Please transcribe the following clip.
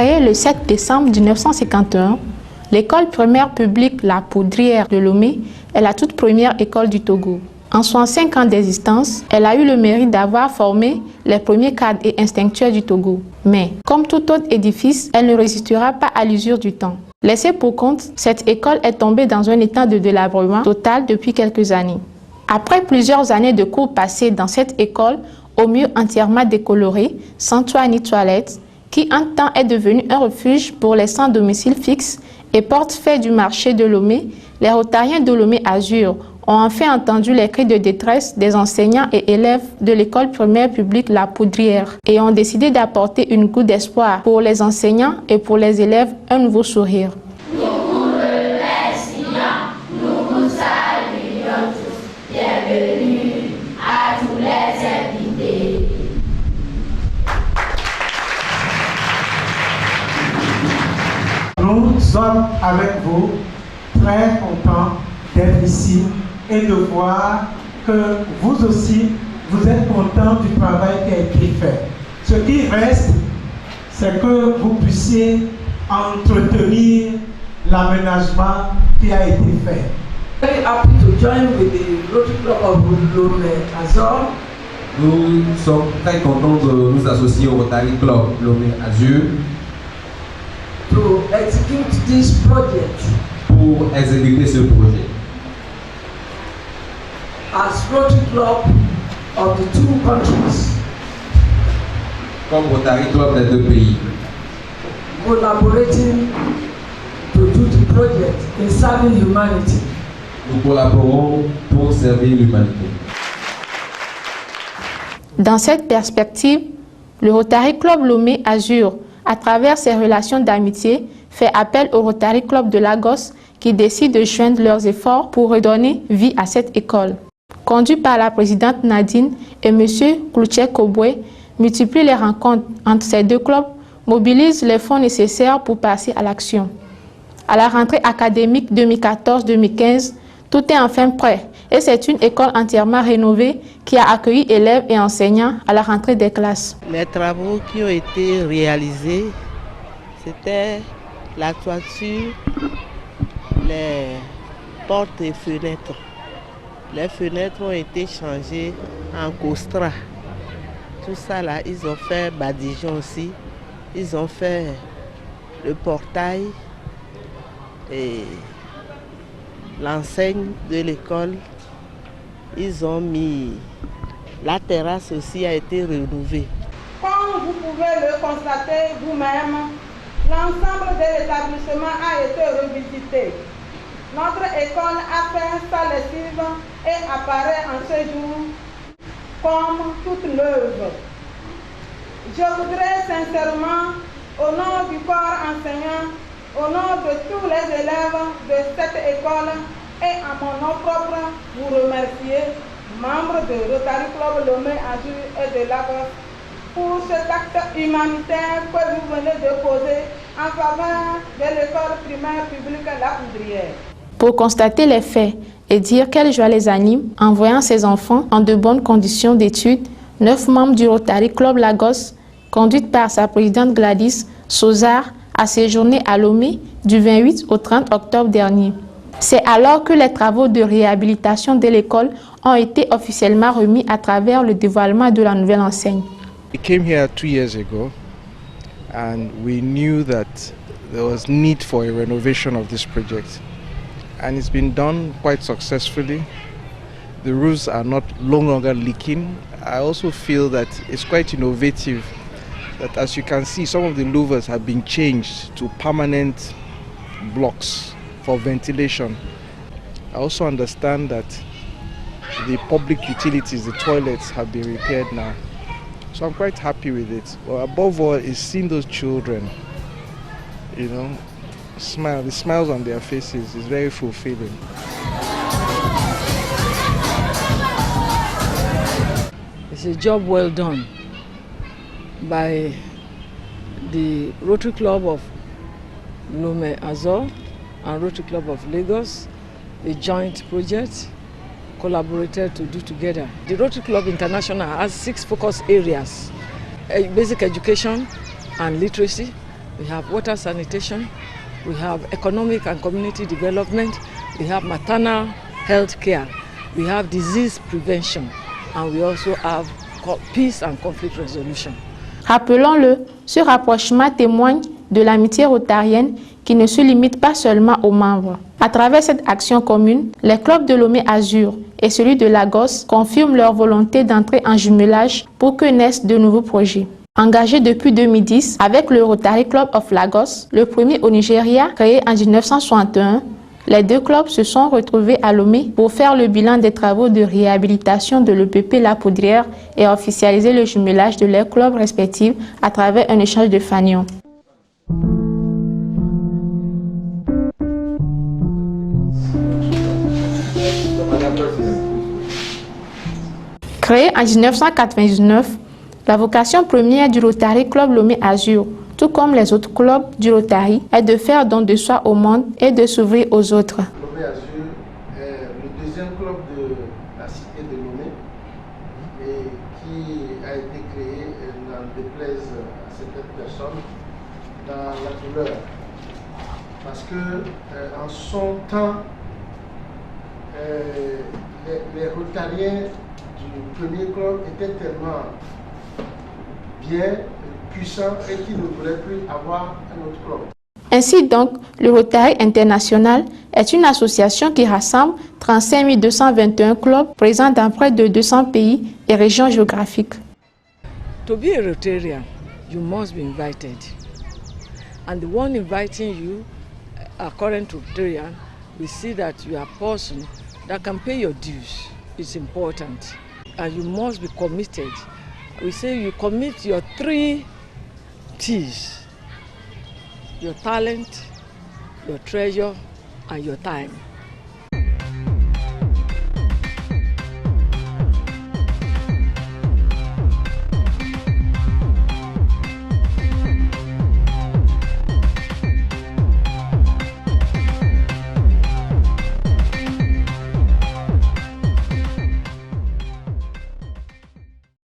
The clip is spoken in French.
Créée le 7 décembre 1951, l'école primaire publique La Poudrière de Lomé est la toute première école du Togo. En 65 ans d'existence, elle a eu le mérite d'avoir formé les premiers cadres et instinctuels du Togo. Mais, comme tout autre édifice, elle ne résistera pas à l'usure du temps. Laissée pour compte, cette école est tombée dans un état de délabrement total depuis quelques années. Après plusieurs années de cours passés dans cette école, au mieux entièrement décolorée, sans toit ni toilette, qui un temps est devenue un refuge pour les sans domicile fixe et porte-fait du marché de Lomé, les Rotariens de Lomé Azur ont enfin entendu les cris de détresse des enseignants et élèves de l'école primaire publique La Poudrière et ont décidé d'apporter une goutte d'espoir pour les enseignants et pour les élèves un nouveau sourire. Nous vous remercions, nous vous saluons tous. Bienvenue à tous les invités. Nous sommes avec vous très contents d'être ici et de voir que vous aussi, vous êtes contents du travail qui a été fait. Ce qui reste, c'est que vous puissiez entretenir l'aménagement qui a été fait. Very happy to join with the Rotary Club of Lomé Azur. Nous sommes très contents de nous associer au Rotary Club Lomé Azur To execute this project pour exécuter ce projet. as Rotary Club of the two countries, Comme Rotary Club des deux pays, collaborating to do the project in serving humanity. nous collaborons pour servir l'humanité. Dans cette perspective, le Rotary Club Lomé Azur, à travers ses relations d'amitié, fait appel au Rotary Club de Lagos qui décide de joindre leurs efforts pour redonner vie à cette école. Conduit par la présidente Nadine et M. Klouché Kobwe, multiplie les rencontres entre ces deux clubs, mobilise les fonds nécessaires pour passer à l'action. À la rentrée académique 2014-2015, tout est enfin prêt et c'est une école entièrement rénovée qui a accueilli élèves et enseignants à la rentrée des classes. Les travaux qui ont été réalisés, c'était la toiture, les portes et fenêtres. Les fenêtres ont été changées en costra. Tout ça là, ils ont fait badigeon aussi. Ils ont fait le portail et l'enseigne de l'école. Ils ont mis la terrasse aussi a été rénovée. Comme vous pouvez le constater vous-même, l'ensemble de l'établissement a été revisité. Notre école a fait sa lessive et apparaît en ce jour comme toute neuve. Je voudrais sincèrement, au nom du corps enseignant, au nom de tous les élèves de cette école et à mon nom propre, vous remercier, membres de Rotary Club Lomé Azur et de Lagos, pour cet acte humanitaire que vous venez de poser en faveur de l'école primaire publique La Poudrière. Pour constater les faits et dire quelle joie les anime en voyant ces enfants en de bonnes conditions d'études, 9 membres du Rotary Club Lagos, conduite par sa présidente Gladys Sozar, a séjourné à Lomé du 28 au 30 octobre dernier. C'est alors que les travaux de réhabilitation de l'école ont été officiellement remis à travers le dévoilement de la nouvelle enseigne. We came here 2 years ago and we knew that there was need for a renovation of this project. And it's been done quite successfully. The roofs are no longer leaking. I also feel that it's quite innovative that, as you can see, some of the louvers have been changed to permanent blocks for ventilation. I also understand that the public utilities, the toilets, have been repaired now. So I'm quite happy with it. Well, above all is seeing those children, you know, smile. The smiles on their faces is very fulfilling. It's a job well done by the Rotary Club of Lomé Azur and Rotary Club of Lagos, a joint project collaborated to do together. The Rotary Club International has 6 focus areas: basic education and literacy, we have water sanitation, we have economic and community development, we have maternal health care, we have disease prevention, and we also have peace and conflict resolution. Rappelons-le, ce rapprochement témoigne de l'amitié rotarienne qui ne se limite pas seulement aux membres. À travers cette action commune, les clubs de Lomé Azur et celui de Lagos confirment leur volonté d'entrer en jumelage pour que naissent de nouveaux projets. Engagé depuis 2010 avec le Rotary Club of Lagos, le premier au Nigeria, créé en 1961, les deux clubs se sont retrouvés à Lomé pour faire le bilan des travaux de réhabilitation de l'EPP La Poudrière et officialiser le jumelage de leurs clubs respectifs à travers un échange de fanions. Créé en 1999, la vocation première du Rotary Club Lomé Azur, tout comme les autres clubs du Rotary, est de faire don de soi au monde et de s'ouvrir aux autres. Lomé Azur est le deuxième club de la cité de Lomé et qui a été créé, n'en déplaise à certaines personnes, dans la douleur. Parce que en son temps, les Rotariens du premier club étaient tellement bien puissants et qu'ils ne voulaient plus avoir un autre club. Ainsi donc, le Rotary International est une association qui rassemble 35 221 clubs présents dans près de 200 pays et régions géographiques. To be a Rotarian, you must be invited. And the one inviting you, according to Rotarian, we see that you are a person that can pay your dues. It's important. And you must be committed. We say you commit your 3 T's: your talent, your treasure, and your time.